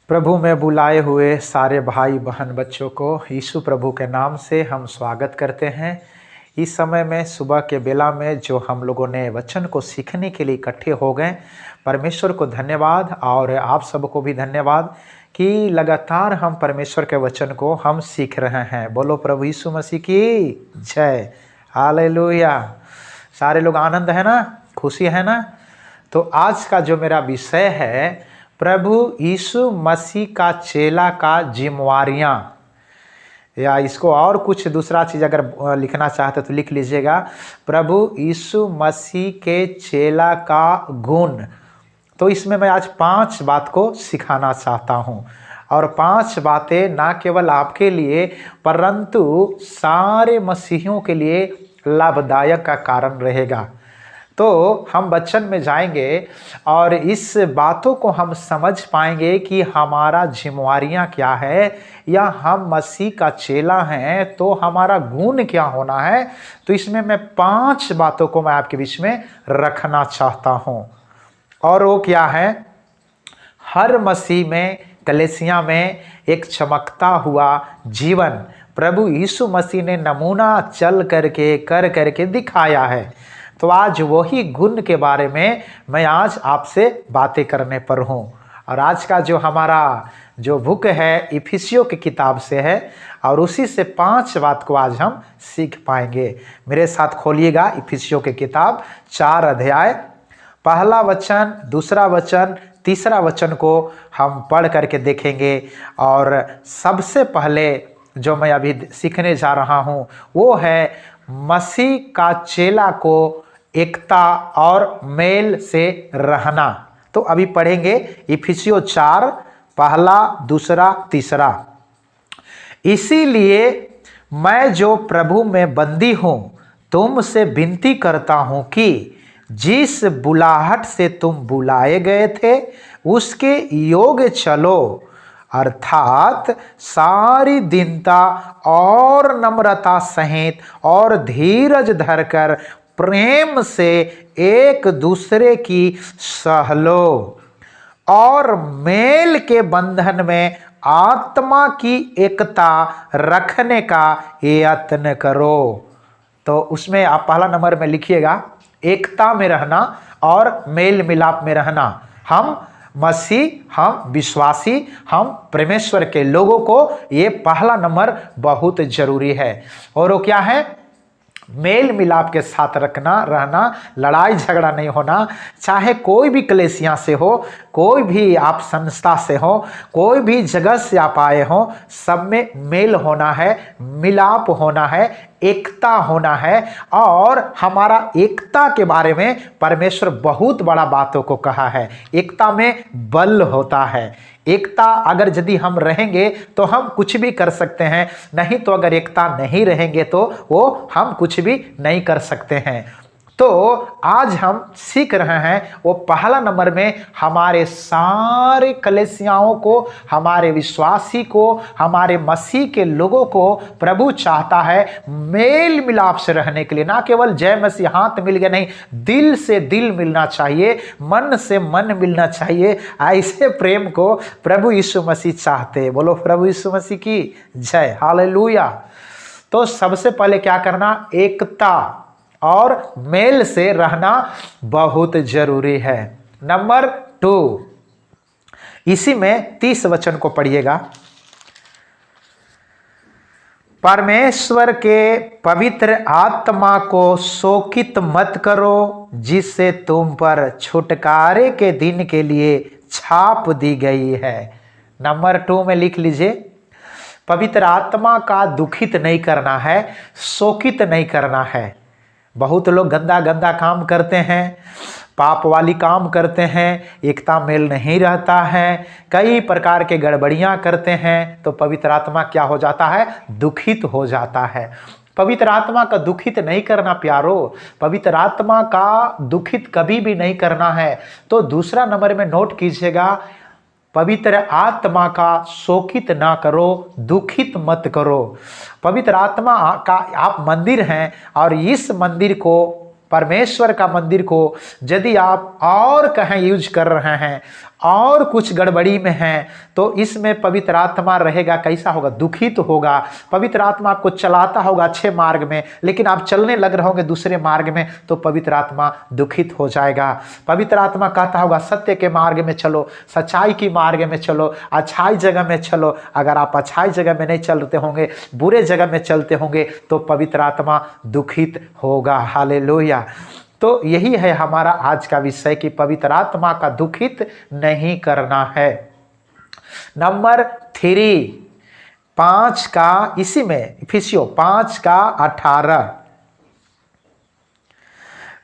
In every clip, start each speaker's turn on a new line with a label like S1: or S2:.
S1: प्रभु में बुलाए हुए सारे भाई बहन बच्चों को यीशु प्रभु के नाम से हम स्वागत करते हैं। इस समय में सुबह के बेला में जो हम लोगों ने वचन को सीखने के लिए इकट्ठे हो गए, परमेश्वर को धन्यवाद और आप सबको भी धन्यवाद कि लगातार हम परमेश्वर के वचन को हम सीख रहे हैं। बोलो प्रभु यीशु मसीह की जय। हालेलुया। सारे लोग आनंद है ना, खुशी है ना। तो आज का जो मेरा विषय है, प्रभु यीशु मसीह का चेला का जिम्मेवारियाँ, या इसको और कुछ दूसरा चीज़ अगर लिखना चाहते तो लिख लीजिएगा, प्रभु यीशु मसीह के चेला का गुण। तो इसमें मैं आज 5 बात को सिखाना चाहता हूँ और 5 बातें ना केवल आपके लिए परंतु सारे मसीहियों के लिए लाभदायक का कारण रहेगा। तो हम वचन में जाएंगे और इस बातों को हम समझ पाएंगे कि हमारा जिम्मेवारियां क्या है, या हम मसीह का चेला हैं तो हमारा गुण क्या होना है। तो इसमें मैं 5 बातों को मैं आपके बीच में रखना चाहता हूं। और वो क्या है, हर मसीह में, कलीसिया में एक चमकता हुआ जीवन प्रभु यीशु मसीह ने नमूना चल करके कर करके दिखाया है। तो आज वही गुण के बारे में मैं आज आपसे बातें करने पर हूँ। और आज का जो हमारा जो बुक है इफिसियों की किताब से है और उसी से 5 बात को आज हम सीख पाएंगे। मेरे साथ खोलिएगा इफिसियों की किताब 4 अध्याय, पहला वचन, दूसरा वचन, तीसरा वचन को हम पढ़ करके देखेंगे। और सबसे पहले जो मैं अभी सीखने जा रहा हूँ वो है मसीह का चेला को एकता और मेल से रहना। तो अभी पढ़ेंगे इफिसियों 4 पहला, दूसरा, तीसरा। इसीलिए मैं जो प्रभु में बंदी हूं तुमसे विनती करता हूं कि जिस बुलाहट से तुम बुलाए गए थे उसके योग्य चलो, अर्थात सारी दीनता और नम्रता सहित और धीरज धरकर प्रेम से एक दूसरे की सह लो और मेल के बंधन में आत्मा की एकता रखने का यत्न करो। तो उसमें आप पहला नंबर में लिखिएगा, एकता में रहना और मेल मिलाप में रहना। हम मसीह, हम विश्वासी, हम परमेश्वर के लोगों को ये पहला नंबर बहुत जरूरी है। और वो क्या है, मेल मिलाप के साथ रहना, लड़ाई झगड़ा नहीं होना। चाहे कोई भी कलीसिया से हो, कोई भी आप संस्था से हो, कोई भी जगह से आप आए हो, सब में मेल होना है, मिलाप होना है, एकता होना है। और हमारा एकता के बारे में परमेश्वर बहुत बड़ा बातों को कहा है। एकता में बल होता है। एकता अगर यदि हम रहेंगे तो हम कुछ भी कर सकते हैं, नहीं तो अगर एकता नहीं रहेंगे तो वो हम कुछ भी नहीं कर सकते हैं। तो आज हम सीख रहे हैं वो पहला नंबर में हमारे सारे कलीसियाओं को, हमारे विश्वासी को, हमारे मसीह के लोगों को प्रभु चाहता है मेल मिलाप से रहने के लिए। ना केवल जय मसीह हाथ मिल गया, नहीं, दिल से दिल मिलना चाहिए, मन से मन मिलना चाहिए। ऐसे प्रेम को प्रभु यीशु मसीह चाहते। बोलो प्रभु यीशु मसीह की जय। हालेलुया। तो सबसे पहले क्या करना, एकता और मेल से रहना बहुत जरूरी है। नंबर 2, इसी में 30 वचन को पढ़िएगा। परमेश्वर के पवित्र आत्मा को शोकित मत करो, जिससे तुम पर छुटकारे के दिन के लिए छाप दी गई है। नंबर 2 में लिख लीजिए, पवित्र आत्मा का दुखित नहीं करना है, शोकित नहीं करना है। बहुत लोग गंदा गंदा काम करते हैं, पाप वाली काम करते हैं, एकता मेल नहीं रहता है, कई प्रकार के गड़बड़ियां करते हैं। तो पवित्र आत्मा क्या हो जाता है, दुखित हो जाता है। पवित्र आत्मा का दुखित नहीं करना प्यारो, पवित्र आत्मा का दुखित कभी भी नहीं करना है। तो दूसरा नंबर में नोट कीजिएगा, पवित्र आत्मा का शोकित ना करो, दुखित मत करो। पवित्र आत्मा का आप मंदिर हैं और इस मंदिर को, परमेश्वर का मंदिर को यदि आप और कहीं यूज कर रहे हैं और कुछ गड़बड़ी में हैं तो इसमें पवित्र आत्मा रहेगा, कैसा होगा? दुखित होगा। पवित्र आत्मा आपको चलाता होगा अच्छे मार्ग में, लेकिन आप चलने लग रहे होंगे दूसरे मार्ग में तो पवित्र आत्मा दुखित हो जाएगा। पवित्र आत्मा कहता होगा सत्य के मार्ग में चलो, सच्चाई की मार्ग में चलो, अच्छाई जगह में चलो। अगर आप अच्छाई जगह में नहीं चलते होंगे, बुरे जगह में चलते होंगे तो पवित्र आत्मा दुखित होगा। हालेलुया। तो यही है हमारा आज का विषय कि पवित्र आत्मा का दुखित नहीं करना है। नंबर 3, 5 का, इसी में इफिसियों 5 का 18,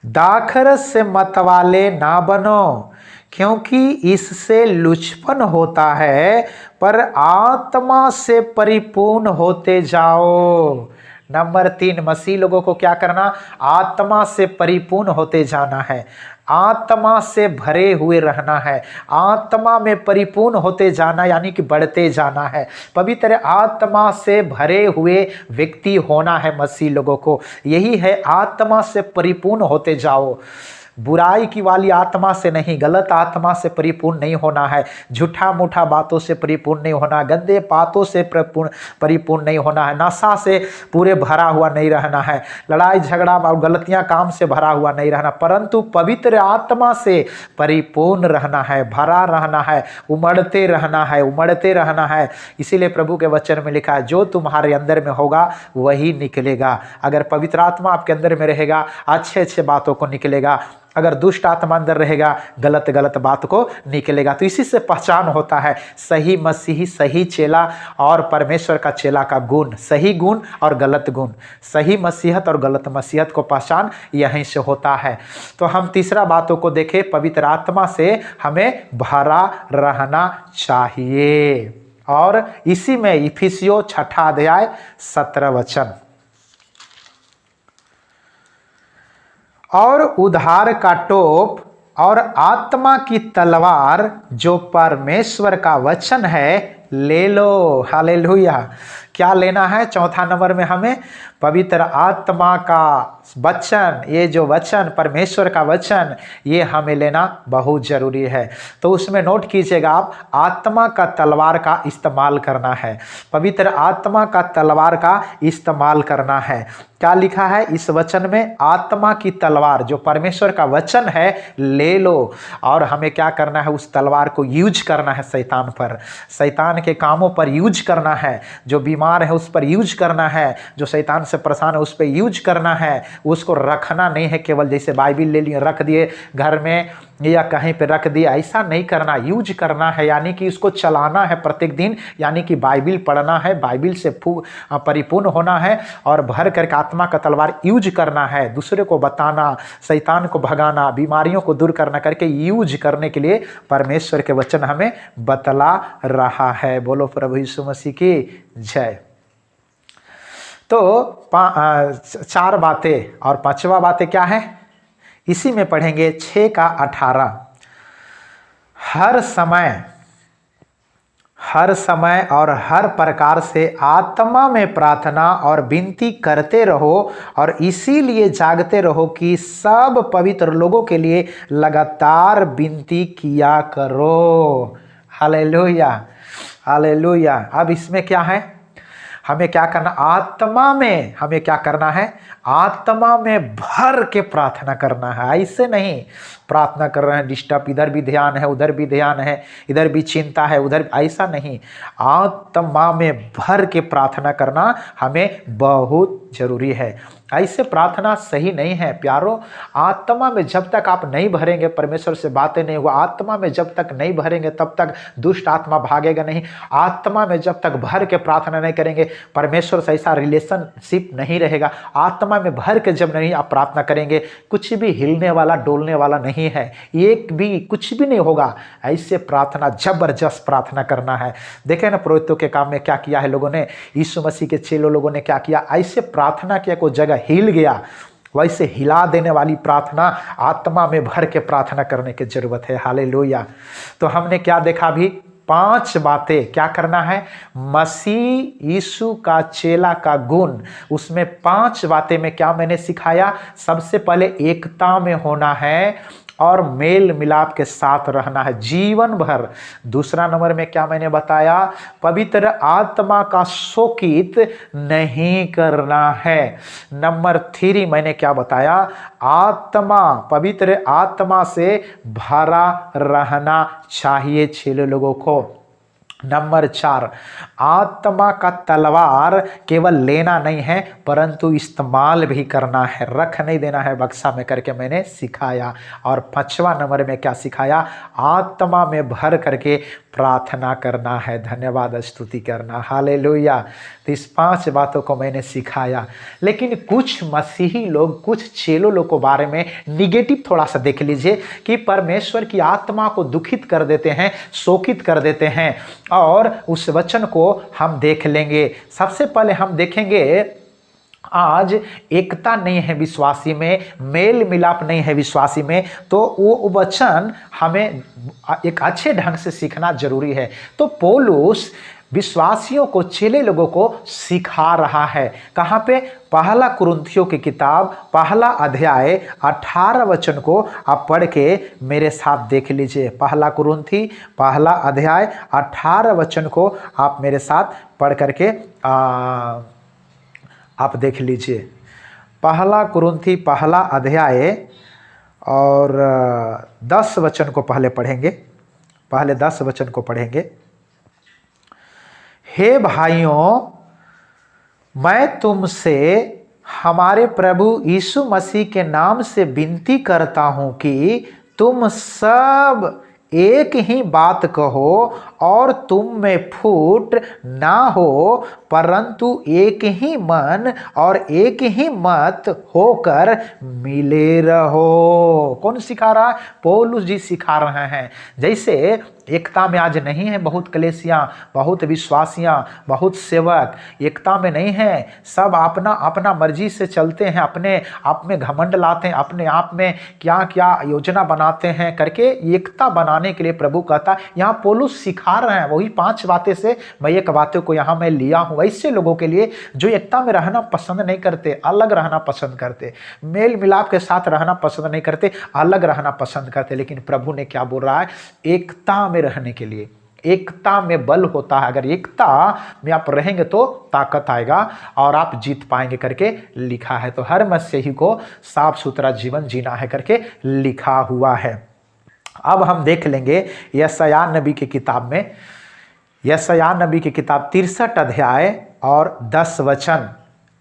S1: दाखरस से मतवाले ना बनो क्योंकि इससे लुचपन होता है, पर आत्मा से परिपूर्ण होते जाओ। नंबर 3, मसीह लोगों को क्या करना? आत्मा से परिपूर्ण होते जाना है, आत्मा से भरे हुए रहना है, आत्मा में परिपूर्ण होते जाना यानी कि बढ़ते जाना है। पवित्र आत्मा से भरे हुए व्यक्ति होना है मसीह लोगों को। यही है आत्मा से परिपूर्ण होते जाओ। बुराई की वाली आत्मा से नहीं, गलत आत्मा से परिपूर्ण नहीं होना है, झूठा मूठा बातों से परिपूर्ण नहीं होना, गंदे बातों से परिपूर्ण नहीं होना है, नशा से पूरे भरा हुआ नहीं रहना है, लड़ाई झगड़ा और गलतियां काम से भरा हुआ नहीं रहना, परंतु पवित्र आत्मा से परिपूर्ण रहना है, भरा रहना है, उमड़ते रहना है, उमड़ते रहना है। इसीलिए प्रभु के वचन में लिखा है जो तुम्हारे अंदर में होगा वही निकलेगा। अगर पवित्र आत्मा आपके अंदर में रहेगा अच्छे अच्छे बातों को निकलेगा, अगर दुष्ट आत्मा अंदर रहेगा गलत गलत बात को निकलेगा। तो इसी से पहचान होता है सही मसीही, सही चेला और परमेश्वर का चेला का गुण, सही गुण और गलत गुण, सही मसीहत और गलत मसीहत को पहचान यहीं से होता है। तो हम तीसरा बातों को देखें, पवित्र आत्मा से हमें भरा रहना चाहिए। और इसी में इफिसियों 6 अध्याय 17 वचन, और उद्धार का टोप और आत्मा की तलवार जो परमेश्वर का वचन है ले लो। हालेलुया। क्या लेना है? चौथा नंबर में हमें पवित्र आत्मा का वचन, ये जो वचन परमेश्वर का वचन, ये हमें लेना बहुत जरूरी है। तो उसमें नोट कीजिएगा आप, आत्मा का तलवार का इस्तेमाल करना है, पवित्र आत्मा का तलवार का इस्तेमाल करना है। क्या लिखा है इस वचन में? आत्मा की तलवार जो परमेश्वर का वचन है ले लो। और हमें क्या करना है? उस तलवार को यूज करना है शैतान पर, शैतान के कामों पर यूज करना है, जो बीमार है उस पर यूज करना है, जो शैतान से परेशान है उस पर यूज करना है। उसको रखना नहीं है केवल जैसे बाइबिल ले लिए रख दिए घर में या कहीं पे रख दिया, ऐसा नहीं करना, यूज करना है, यानी कि इसको चलाना है प्रत्येक दिन, यानी कि बाइबिल पढ़ना है, बाइबिल से परिपूर्ण होना है और भर करके आत्मा का तलवार यूज करना है, दूसरे को बताना, शैतान को भगाना, बीमारियों को दूर करना करके यूज करने के लिए परमेश्वर के वचन हमें बतला रहा है। बोलो प्रभु यीशु मसीह की जय। तो 4 बातें और 5वां बातें क्या है इसी में पढ़ेंगे। 6 का 18, हर समय और हर प्रकार से आत्मा में प्रार्थना और विनती करते रहो और इसीलिए जागते रहो कि सब पवित्र लोगों के लिए लगातार विनती किया करो। Hallelujah, hallelujah. अब इसमें क्या है? हमें क्या करना? आत्मा में हमें क्या करना है? आत्मा में भर के प्रार्थना करना है। ऐसे नहीं प्रार्थना कर रहे हैं डिस्टर्ब, इधर भी ध्यान है उधर भी ध्यान है, इधर भी चिंता है उधर, ऐसा नहीं। आत्मा में भर के प्रार्थना करना हमें बहुत जरूरी है। ऐसे प्रार्थना सही नहीं है प्यारो। आत्मा में जब तक आप नहीं भरेंगे, परमेश्वर से बातें नहीं हुआ, आत्मा में जब तक नहीं भरेंगे तब तक दुष्ट आत्मा भागेगा नहीं। आत्मा में जब तक भर के प्रार्थना नहीं करेंगे, परमेश्वर से ऐसा रिलेशनशिप नहीं रहेगा। आत्मा में भर के जब नहीं आप प्रार्थना करेंगे, कुछ भी हिलने वाला डोलने वाला नहीं है, एक भी कुछ भी नहीं होगा। ऐसे प्रार्थना, जबरदस्त प्रार्थना करना है। देखें ना पुरोहितों के काम में क्या किया है लोगों ने, यीशु मसीह के चेलों लोगों ने क्या किया, ऐसे प्रार्थना किया कोई जगह हिल गया, वैसे हिला देने वाली प्रार्थना आत्मा में भर के प्रार्थना करने की जरूरत है। हालेलुया। तो हमने क्या देखा अभी? 5 बातें क्या करना है? मसीह यीशु का चेला का गुण, उसमें 5 बातें में क्या मैंने सिखाया? सबसे पहले एकता में होना है और मेल मिलाप के साथ रहना है जीवन भर। दूसरा नंबर में क्या मैंने बताया, पवित्र आत्मा का शोकित नहीं करना है। नंबर 3 मैंने क्या बताया, आत्मा, पवित्र आत्मा से भरा रहना चाहिए चेले लोगों को। नंबर 4, आत्मा का तलवार केवल लेना नहीं है परंतु इस्तेमाल भी करना है, रख नहीं देना है बक्सा में करके मैंने सिखाया। और 5वां नंबर में क्या सिखाया, आत्मा में भर करके प्रार्थना करना है, धन्यवाद स्तुति करना, हालेलुया। तो इस 5 बातों को मैंने सिखाया। लेकिन कुछ मसीही लोग, कुछ चेलों लोग को बारे में निगेटिव थोड़ा सा देख लीजिए कि परमेश्वर की आत्मा को दुखित कर देते हैं, शोकित कर देते हैं। और उस वचन को हम देख लेंगे। सबसे पहले हम देखेंगे, आज एकता नहीं है विश्वासी में, मेल मिलाप नहीं है विश्वासी में, तो वो वचन हमें एक अच्छे ढंग से सीखना जरूरी है। तो पौलुस विश्वासियों को, चेले लोगों को सिखा रहा है। कहाँ पे, पहला कुरिन्थियों की किताब, पहला अध्याय 18 वचन को आप पढ़ के मेरे साथ देख लीजिए। पहला कुरिन्थी पहला अध्याय 18 वचन को आप मेरे साथ पढ़ करके आप देख लीजिए। पहला कुरिन्थी पहला अध्याय और 10 वचन को पहले पढ़ेंगे, पहले 10 वचन को पढ़ेंगे। हे भाइयों, मैं तुमसे हमारे प्रभु यीशु मसीह के नाम से विनती करता हूं कि तुम सब एक ही बात कहो और तुम में फूट ना हो, परंतु एक ही मन और एक ही मत होकर मिले रहो। कौन सिखा रहा है, पौलुस जी सिखा रहे हैं। जैसे एकता में आज नहीं है, बहुत कलेसियां, बहुत विश्वासियां, बहुत सेवक एकता में नहीं है, सब अपना अपना मर्जी से चलते हैं, अपने आप में घमंड लाते हैं, अपने आप में क्या क्या योजना बनाते हैं करके एकता बनाने के लिए प्रभु कहता, यहाँ पौलुस सिखा रहे हैं। वही 5 बातें से मैं एक बातों को यहाँ मैं लिया हूँ ऐसे लोगों के लिए जो एकता में रहना पसंद नहीं करते, अलग रहना पसंद करते, मेल मिलाप के साथ रहना पसंद नहीं करते, अलग रहना पसंद करते। लेकिन प्रभु ने क्या बोल रहा है, एकता में रहने के लिए, एकता में बल होता है। अगर एकता में आप रहेंगे तो ताकत आएगा और आप जीत पाएंगे करके लिखा है। तो हर मसीही को साफ सुथरा जीवन जीना है करके लिखा हुआ है। अब हम देख लेंगे यशायाह नबी की किताब में, यशायाह नबी की किताब 63 अध्याय और 10 वचन।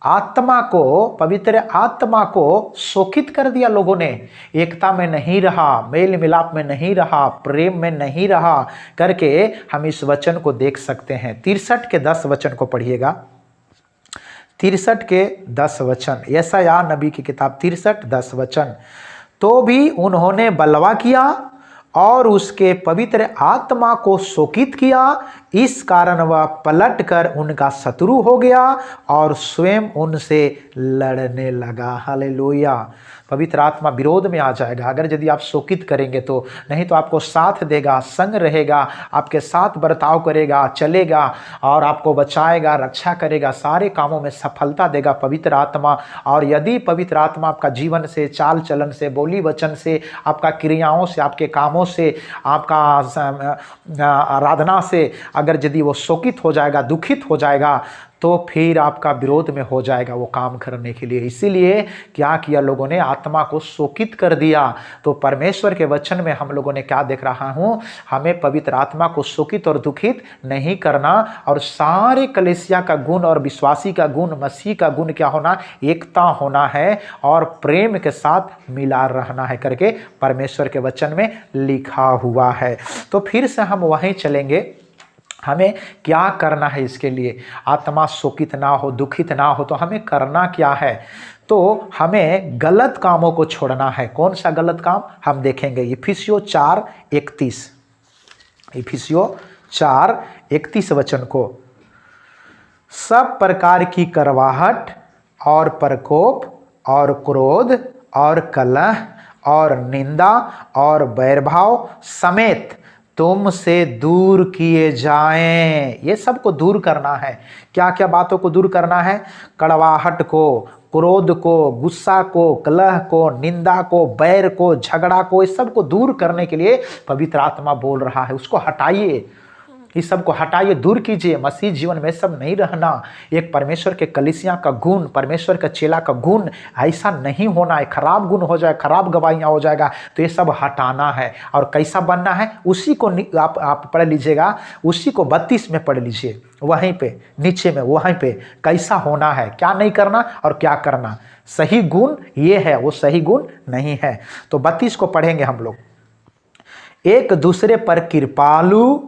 S1: आत्मा को, पवित्र आत्मा को शोकित कर दिया लोगों ने, एकता में नहीं रहा, मेल मिलाप में नहीं रहा, प्रेम में नहीं रहा करके हम इस वचन को देख सकते हैं। 63 के 10 वचन को पढ़िएगा, 63 के 10 वचन, यशायाह नबी की किताब 63 10 वचन। तो भी उन्होंने बलवा किया और उसके पवित्र आत्मा को शोकित किया, इस कारण वह पलटकर उनका शत्रु हो गया और स्वयं उनसे लड़ने लगा। हालेलुया। पवित्र आत्मा विरोध में आ जाएगा अगर यदि आप शोकित करेंगे तो, नहीं तो आपको साथ देगा, संग रहेगा, आपके साथ बर्ताव करेगा, चलेगा और आपको बचाएगा, रक्षा करेगा, सारे कामों में सफलता देगा पवित्र आत्मा। और यदि पवित्र आत्मा आपका जीवन से, चाल चलन से, बोली वचन से, आपका क्रियाओं से, आपके कामों से, आपका आराधना से अगर यदि वो शोकित हो जाएगा, दुखित हो जाएगा, तो फिर आपका विरोध में हो जाएगा वो काम करने के लिए। इसीलिए क्या किया लोगों ने, आत्मा को शोकित कर दिया। तो परमेश्वर के वचन में हम लोगों ने क्या देख रहा हूँ, हमें पवित्र आत्मा को शोकित और दुखित नहीं करना और सारे कलीसिया का गुण और विश्वासी का गुण, मसीह का गुण क्या होना, एकता होना है और प्रेम के साथ मिला रहना है करके परमेश्वर के वचन में लिखा हुआ है। तो फिर से हम वहीं चलेंगे, हमें क्या करना है इसके लिए, आत्मा शोकित ना हो, दुखित ना हो, तो हमें करना क्या है। तो हमें गलत कामों को छोड़ना है। कौन सा गलत काम हम देखेंगे, इफिसियों 4:31, इफिसियों 4:31 वचन को। सब प्रकार की करवाहट और प्रकोप और क्रोध और कलह और निंदा और बैरभाव समेत तुमसे दूर किए जाएं। ये सबको दूर करना है। क्या क्या बातों को दूर करना है? कड़वाहट को, क्रोध को, गुस्सा को, कलह को, निंदा को, बैर को, झगड़ा को, इस सब को दूर करने के लिए पवित्र आत्मा बोल रहा है। उसको हटाइए, इस सब को हटाइए, दूर कीजिए। मसीह जीवन में सब नहीं रहना। एक परमेश्वर के कलीसिया का गुण, परमेश्वर का चेला का गुण ऐसा नहीं होना है। खराब गुण हो जाए, खराब गवाहियाँ हो जाएगा, तो ये सब हटाना है। और कैसा बनना है उसी को आप पढ़ लीजिएगा, उसी को 32 में पढ़ लीजिए, वहीं पे नीचे में, वहीं पे कैसा होना है, क्या नहीं करना और क्या करना। सही गुण ये है, वो सही गुण नहीं है। तो 32 को पढ़ेंगे हम लोग। एक दूसरे पर कृपालु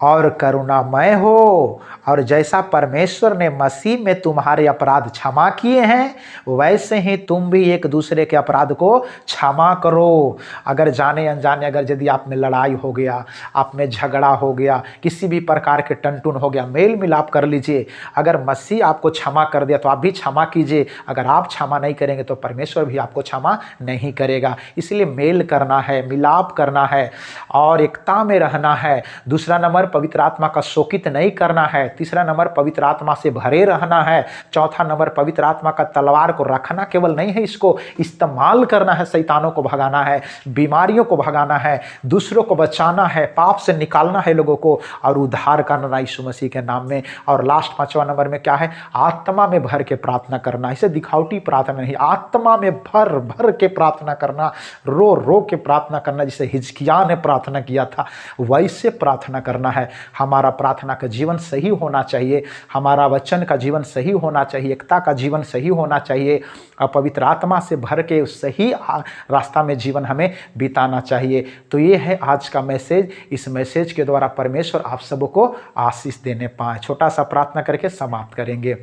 S1: और करुणामय हो, और जैसा परमेश्वर ने मसीह में तुम्हारे अपराध क्षमा किए हैं, वैसे ही तुम भी एक दूसरे के अपराध को क्षमा करो। अगर जाने अनजाने, अगर यदि आप में लड़ाई हो गया, आप में झगड़ा हो गया, किसी भी प्रकार के टनटुन हो गया, मेल मिलाप कर लीजिए। अगर मसीह आपको क्षमा कर दिया तो आप भी क्षमा कीजिए। अगर आप क्षमा नहीं करेंगे तो परमेश्वर भी आपको क्षमा नहीं करेगा। इसलिए मेल करना है, मिलाप करना है और एकता में रहना है। दूसरा नंबर, पवित्र आत्मा का शोकित नहीं करना है। तीसरा नंबर, पवित्र आत्मा से भरे रहना है। चौथा नंबर, पवित्र आत्मा का तलवार को रखना केवल नहीं है, इसको इस्तेमाल करना है। शैतानों को भगाना है, बीमारियों को भगाना है, दूसरों को बचाना है, पाप से निकालना है लोगों को, और उद्धार करना यीशु मसीह के नाम में। और लास्ट 5वां नंबर में क्या है? आत्मा में भर के प्रार्थना करना। इसे दिखावटी प्रार्थना नहीं, आत्मा में भर भर के प्रार्थना करना, रो रो के प्रार्थना करना। जिसे हिजकिय्याह ने प्रार्थना किया था वैसे प्रार्थना करना है। हमारा प्रार्थना का जीवन सही होना चाहिए, हमारा वचन का जीवन सही होना चाहिए, एकता का जीवन सही होना चाहिए, और पवित्र आत्मा से भर के उस सही रास्ता में जीवन हमें बिताना चाहिए। तो ये है आज का मैसेज। इस मैसेज के द्वारा परमेश्वर आप सबको आशीष देने पाए। छोटा सा प्रार्थना करके समाप्त करेंगे।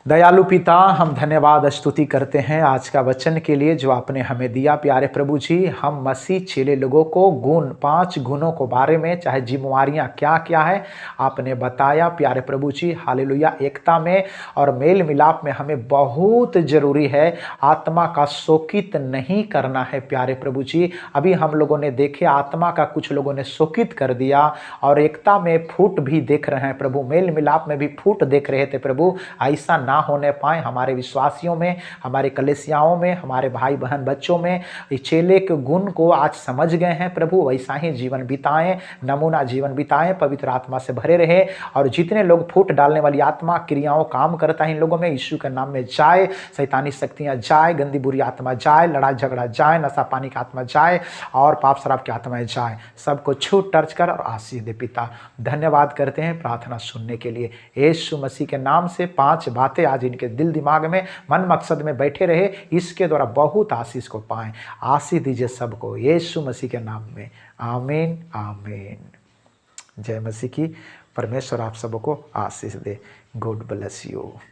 S1: दयालु पिता, हम धन्यवाद स्तुति करते हैं आज का वचन के लिए जो आपने हमें दिया। प्यारे प्रभु जी, हम मसीह चेले लोगों को गुण, 5 गुणों को बारे में, चाहे जिम्मेवारियां क्या क्या है, आपने बताया। प्यारे प्रभु जी, हालेलुया। एकता में और मेल मिलाप में हमें बहुत जरूरी है। आत्मा का शोकित नहीं करना है। प्यारे प्रभु जी, अभी हम लोगों ने देखे आत्मा का कुछ लोगों ने शोकित कर दिया, और एकता में फूट भी देख रहे हैं प्रभु, मेल मिलाप में भी फूट देख रहे थे प्रभु। ऐसा ना होने पाए हमारे विश्वासियों में, हमारे कलीसियाओं में, हमारे भाई बहन बच्चों में। चेले के गुण को आज समझ गए हैं प्रभु, वैसा ही जीवन बिताएं, नमूना जीवन बिताएं, पवित्र आत्मा से भरे रहे। और जितने लोग फूट डालने वाली आत्मा क्रियाओं काम करता है इन लोगों में, यीशु के नाम में जाए, शैतानी शक्तियां जाए, गंदी बुरी आत्मा जाए, लड़ाई झगड़ा जाए, नशा पानी की आत्मा जाए, और पाप शराब की आत्माएं जाए। सबको छूट टर्च कर और आशीष दे पिता। धन्यवाद करते हैं प्रार्थना सुनने के लिए। यीशु मसीह के नाम से 5 बातें आज इनके दिल दिमाग में, मन मकसद में बैठे रहे, इसके द्वारा बहुत आशीष को पाएं। आशीष दीजिए सबको यीशु मसीह के नाम में। आमीन आमीन। जय मसीह की। परमेश्वर आप सबको आशीष दे। God bless you.